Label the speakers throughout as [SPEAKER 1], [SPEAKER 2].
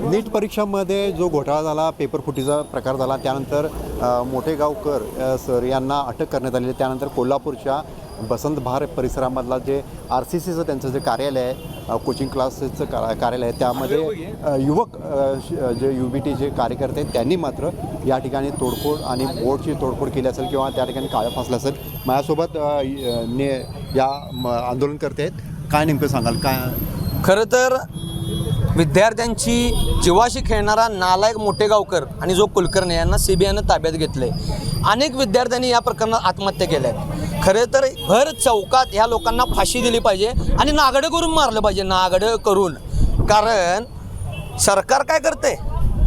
[SPEAKER 1] नीट परीक्षांमध्ये जो घोटाळा झाला, पेपर फुटीचा प्रकार झाला, त्यानंतर मोठेगावकर सर यांना अटक करण्यात आली. त्यानंतर कोल्हापूरच्या बसंत बहार परिसरामधला जे RCCचं त्यांचं जे कार्यालय आहे, कोचिंग क्लासेसचं कार्यालय आहे, त्यामध्ये युवक जे UBT जे कार्यकर्ते आहेत त्यांनी मात्र या ठिकाणी तोडफोड आणि बोर्डची तोडफोड केली असेल किंवा त्या ठिकाणी काळं फासलं असेल. माझ्यासोबत या आंदोलनकर्ते आहेत. काय नेमकं सांगाल? काय
[SPEAKER 2] खरं तर विद्यार्थ्यांची जीवाशी खेळणारा नालायक मोठेगावकर आणि जो कुलकर्णी यांना CBIनं ताब्यात घेतलं आहे. अनेक विद्यार्थ्यांनी या प्रकरणात आत्महत्या केल्या आहेत. खरं तर भर चौकात ह्या लोकांना फाशी दिली पाहिजे आणि नागडं करून मारलं पाहिजे, नागडं करून. कारण सरकार काय करते,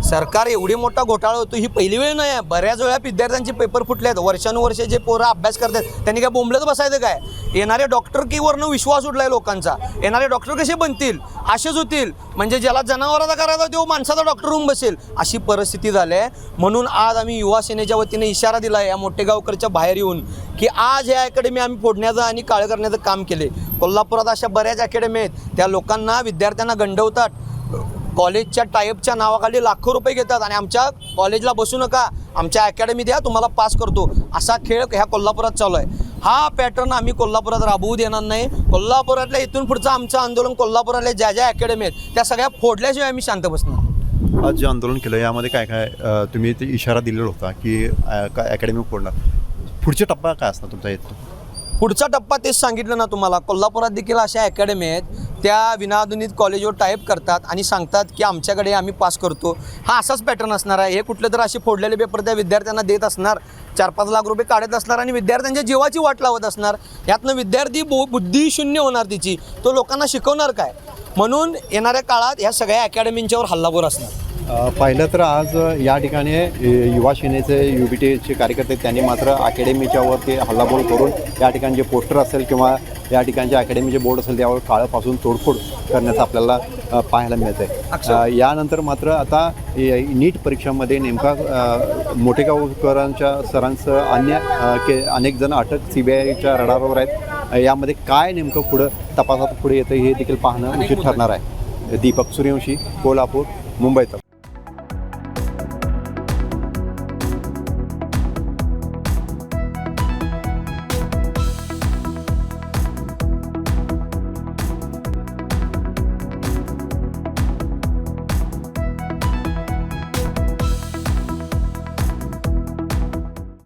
[SPEAKER 2] सरकार एवढी मोठा घोटाळा होतो ही पहिली वेळ नाही आहे. बऱ्याच वेळा विद्यार्थ्यांचे पेपर फुटले आहेत. वर्षानुवर्ष जे पोरं अभ्यास करतात त्यांनी काय बोंबलत बसायचं काय? येणारे डॉक्टर कीवरनं विश्वास उठला आहे लोकांचा. येणारे डॉक्टर कसे बनतील? असेच होतील. म्हणजे ज्याला जनावराचा करायचा तो माणसाचा डॉक्टर होऊन बसेल, अशी परिस्थिती झाली आहे. म्हणून आज आम्ही युवा सेनेच्या वतीने इशारा दिला आहे या मोठेगावकरच्या बाहेर येऊन की आज या अकॅडमी आम्ही फोडण्याचं आणि काळं करण्याचं काम केले. कोल्हापुरात अशा बऱ्याच अकॅडमी आहेत, त्या लोकांना विद्यार्थ्यांना गंडवतात. कॉलेजच्या टायअपच्या नावाखाली लाखो रुपये घेतात आणि आमच्या कॉलेजला बसू नका, आमच्या अकॅडमी द्या, तुम्हाला पास करतो, असा खेळ ह्या कोल्हापुरात चालू आहे. हा पॅटर्न आम्ही कोल्हापुरात राबवू देणार नाही. कोल्हापुरातल्या इथून पुढचं आमचं आंदोलन कोल्हापुरातल्या ज्या ज्या अकॅडमी आहेत त्या सगळ्या फोडल्याशिवाय आम्ही शांत बसणार.
[SPEAKER 1] आज जे आंदोलन केलं यामध्ये काय काय तुम्ही ते इशारा दिलेला होता की अकॅडमी फोडणार, पुढचा टप्पा काय असणार तुमचा इथं?
[SPEAKER 2] पुढचा टप्पा तेच सांगितलं ना तुम्हाला. कोल्हापुरात देखील अशा अकॅडमी आहेत, त्या विनाअनुदानित कॉलेजवर टाईप करतात आणि सांगतात की आमच्याकडे आम्ही पास करतो. हा असाच पॅटर्न असणार आहे. हे कुठले तर असे फोडलेले पेपर त्या विद्यार्थ्यांना देत असणार, 4-5 लाख रुपये काढत असणार आणि विद्यार्थ्यांच्या जीवाची वाट लावत असणार. यातनं विद्यार्थी बुद्धी शून्य होणार तिची, तो लोकांना शिकवणार काय? म्हणून येणाऱ्या काळात ह्या सगळ्या अकॅडमींच्यावर हल्लाबोल असणार.
[SPEAKER 1] पाहिलं तर आज या ठिकाणी युवा सेनेचे UBTचे कार्यकर्ते त्यांनी मात्र अकॅडमीच्यावरती हल्लाबोल करून या ठिकाणी जे पोस्टर असेल किंवा या ठिकाणचे अकॅडमीचे बोर्ड असेल त्यावर काळंपासून तोडफोड करण्याचं आपल्याला पाहायला मिळतं आहे. यानंतर मात्र आता नीट परीक्षामध्ये नेमका मोठेगावकरांच्या सरांचं अनेक जण अटक CBIच्या रडारवर आहेत. यामध्ये काय नेमकं पुढं तपासात पुढे येतं हे देखील पाहणं उचित ठरणार आहे. दीपक सूर्यवंशी, कोल्हापूर, मुंबई.